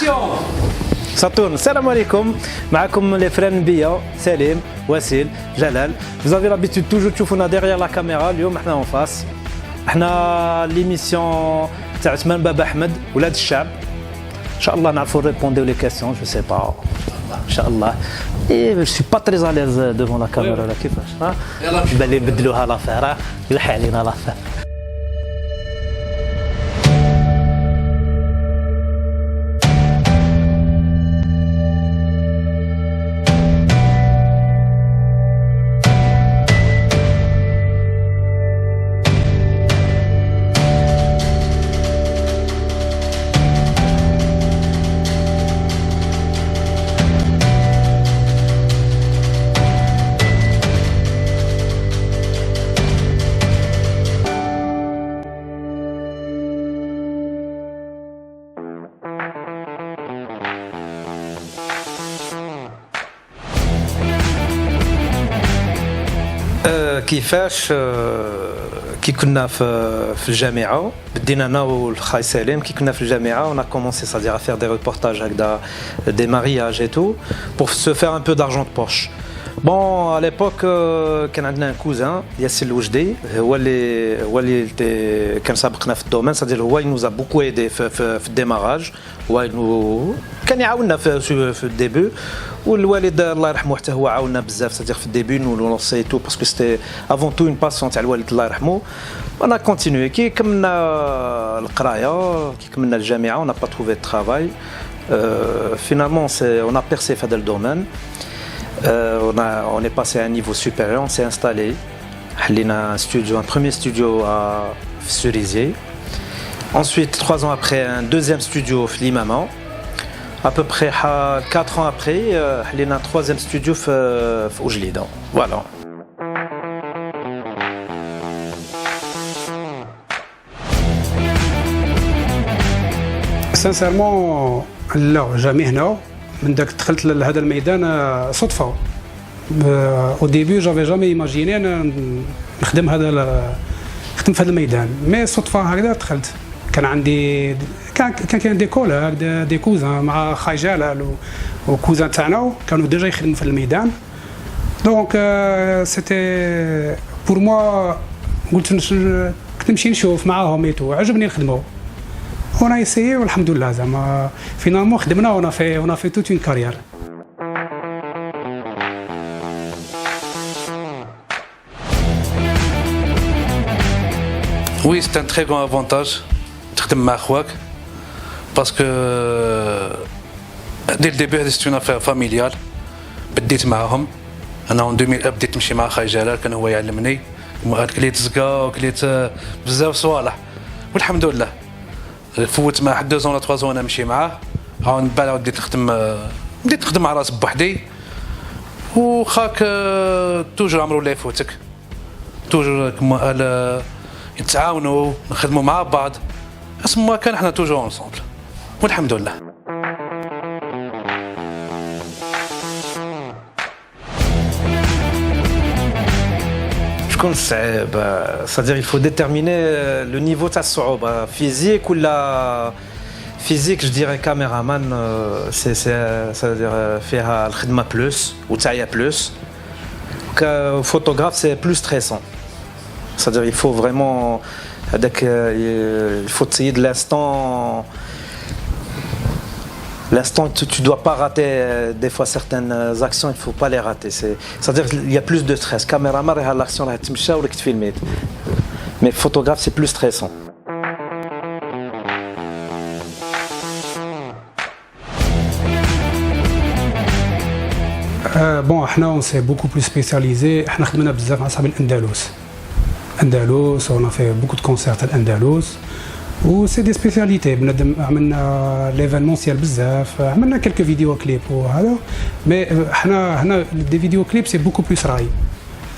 Action. Saturne, salam alaikum, معكم les frères Nbia, Salim, Wassil, Jalal. Vous avez l'habitude toujours de تشوفونا derrière la caméra, اليوم احنا en face. احنا l'émission تاع عثمان بابا احمد ولاد الشعب. ان شاء الله نعرفوا répondre les questions, je sais pas. ان شاء الله. Et je suis pas très à l'aise devant la caméra là كيفاش ها؟ يلا نمشي. بالي بدلوها لافير، يلحق علينا لافير. كيفاش كي كنا في الجامعه بدينا انا والخاي سالم كي كنا في الجامعه on a commencé c'est-à-dire à faire des reportages avec des mariages et tout pour se faire un peu d'argent de poche. Bon à l'époque كان عندنا un cousin ياسر الوجدي هو اللي كان سابقنا في الدومين c'est-à-dire هو il nous a beaucoup aidé في الديماراج هو كان يعاوننا في الديبي والوالد الله يرحمه حتى هو عاوننا بزاف c'est-à-dire في الديبي nous lancer tout parce que c'était avant tout une passion تاع الوالد الله يرحمه. On a continué كي كملنا القرايه كي كملنا الجامعه on n'a pas trouvé de travail finalement on a percé في هذا الدومين. On est passé à un niveau supérieur, on s'est installé. On a un premier studio à Cerisier. Ensuite, 3 ans après, un deuxième studio à Limama. À peu près 4 ans après, on a un troisième studio à Oujlida. Voilà. Sincèrement, لا jamais هنا من داك دخلت لهذا الميدان صدفه. au début j'avais jamais imaginé انا نخدم نخدم في هذا الميدان مي صدفه هكذا دخلت. كان عندي كان دي كولاك دي كوزان مع خاي جلال وكوزان تاعنا كانوا ديجا يخدموا في الميدان دونك سيتي بور موا قلت كنت نمشي نشوف معاهم ايتو عجبني نخدموا on a essayé والحمد لله زعما finalement خدمنا on a fait toute une carrière. Oui, c'est un très grand avantage تخدم مع خوك parce que dès le début c'est une affaire familiale. بديت معاهم انا en 2000 بديت نمشي مع خاي جلال كان هو يعلمني كليت زكا وكليت بزاف صوالح والحمد لله. فوت مع 2 ولا 3 وانا نمشي معاه عاود من بعد بديت نخدم مع راسي بوحدي وخاك توجور عمرو لا يفوتك توجور كما نتعاونوا نخدموا مع بعض اسمو كان احنا توجور اونصومبل والحمد لله. شكون صعيب c'est-à-dire il faut déterminer le niveau تاع الصعوبه physique ولا physique je dirais caméraman c'est-à-dire فيها الخدمه بلس وتعيا بلس photographe c'est plus stressant c'est-à-dire il faut vraiment هذاك il faut essayer de l'instant tu dois pas rater des fois certaines actions il faut pas les rater c'est-à-dire il y a plus de stress caméraman راه l'action راه تمشى وراك تفيلمي mais photographe c'est plus stressant. Bon احنا on s'est beaucoup plus spécialisé احنا خدمنا بزاف مع صحاب الاندلس on a fait beaucoup de concerts à l'Andalous و سي دي سبيسياليتي بنادم عملنا ليفينمونسيال بزاف عملنا كلكو فيديو كليب وهذا مي حنا هنا دي فيديو كليب سي بوكو بلوس راي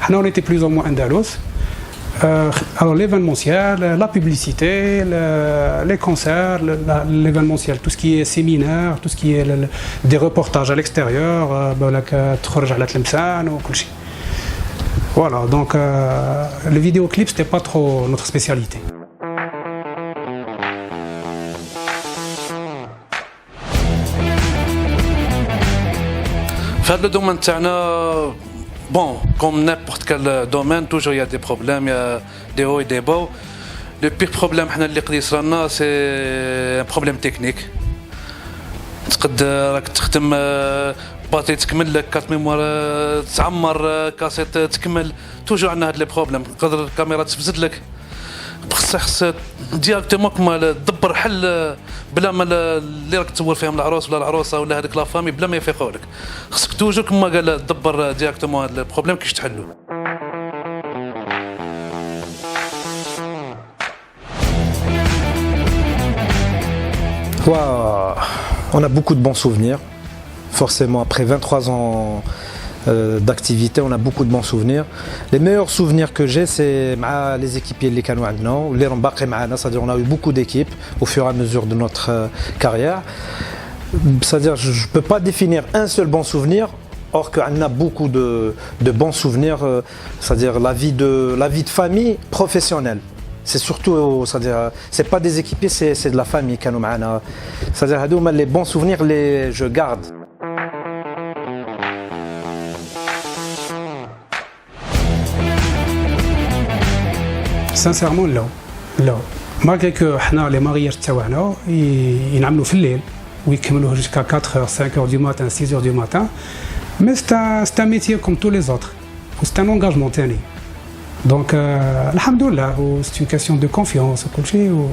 حنا اون ايتي بلوز او مو اندلس alors l'événementiel la publicité les concerts l'événementiel tout ce qui est séminaire tout ce qui est des reportages à l'extérieur بالك تخرج على تلمسان وكل شيء. Voilà, donc le vidéoclip c'était pas trop notre spécialité. في هذا الدومين تاعنا بون كوم نيبورت كال دومين توجور يا دي بروبليم يا دي هو دي بو. لو بير بروبليم حنا اللي قد يصرالنا سي بروبليم تكنيك. تقد راك تخدم باتري تكمل لك كارت ميموار تعمر كاسيت تكمل توجور عندنا هاد لي بروبليم. تقدر الكاميرا تفسد لك خص ديريكتومون كما تدبر حل بلا ما اللي راك تصور فيهم العروس ولا العروسه ولا هذيك لا فامي بلا ما يفيقوا لك. خصك توجور كما قال تدبر ديريكتومون هاد البروبليم كيفاش تحلو. On a beaucoup de bons souvenirs. Forcément, après 23 ans d'activité, on a beaucoup de bons souvenirs. Les meilleurs souvenirs que j'ai, c'est avec les équipiers اللي كانوا عندنا واللي راهم باقي معنا. C'est-à-dire on a eu beaucoup d'équipes au fur et à mesure de notre carrière. C'est-à-dire je ne peux pas définir un seul bon souvenir. Or qu'on a beaucoup de bons souvenirs, c'est-à-dire la vie de famille professionnelle. C'est surtout, c'est-à-dire, c'est pas des équipiers, c'est de la famille qui nous معنا. C'est-à-dire les bons souvenirs, je garde. Sincèrement, là. Malgré que حنا les mariages تاعنا ينعملوا في الليل ويكملوا jusqu'à 4h, 5h du matin, 6h du matin, mais c'est un métier comme tous les autres. C'est un engagement تاني. Donc alhamdoulilah, c'est une question de confiance وكل شيء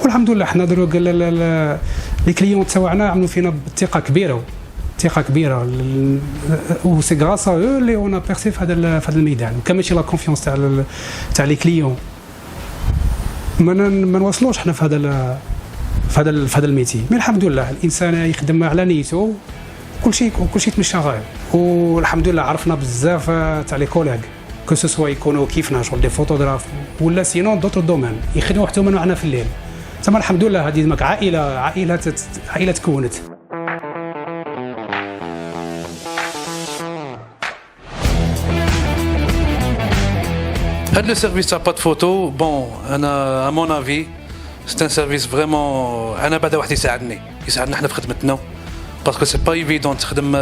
والحمدلله حنا دروك لي كليون تاعنا عملوا فينا بثقه كبيره و سي غراس ا او اللي اون بيرسي في هذا الميدان. وكان ماشي لا كونفيونس تاع لي كليون ما نوصلوش حنا في هذا الميتي. مي الحمد لله الانسان يخدم على نيته كل شيء تمشى غاير. والحمد لله عرفنا بزاف تاع لي كوليغ كو سوا يكونوا كيفنا شغل دي فوتوغراف ولا سينون دوطر دومين يخدموا حتى معنا في الليل. تما الحمد لله هذه ديك عائله تكونت. هذا السيرفيس تاع بات فوتو بون انا ا مون افي سي ان سيرفيس فريمون انا بعدا واحد يساعدنا احنا في خدمتنا باسكو سي با ايفيدون تخدم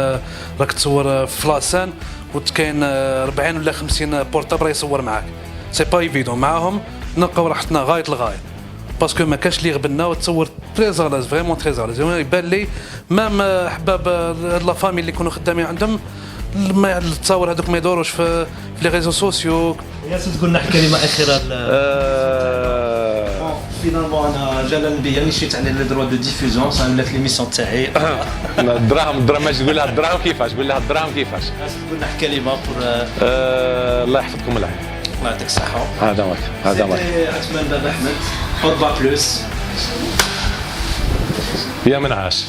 راك تصور في لاسان وكاين 40 ولا 50 بورتابل يصور معاك. سي با ايفيدون معاهم نلقاو راحتنا غايه الغايه باسكو ما كاش اللي يغبنا وتصور تري زالاز فريمون تري زالاز. يبان لي مام احباب لا فامي اللي يكونوا خدامين عندهم ما التصاور هذوك ما يدوروش في لي ريزو سوسيو. ياسر تقول لنا كلمه اخيره فينالمون انا جلال بيا اللي شيت على لي دروا دو ديفوزيون ولات ليميسيون تاعي. الدراهم ماشي تقول لها الدراهم كيفاش تقول لها الدراهم كيفاش تقول لنا كلمه بور الله يحفظكم الله يعطيك الصحه. هذا هو اتمنى بابا احمد حط بلوس يا من عاش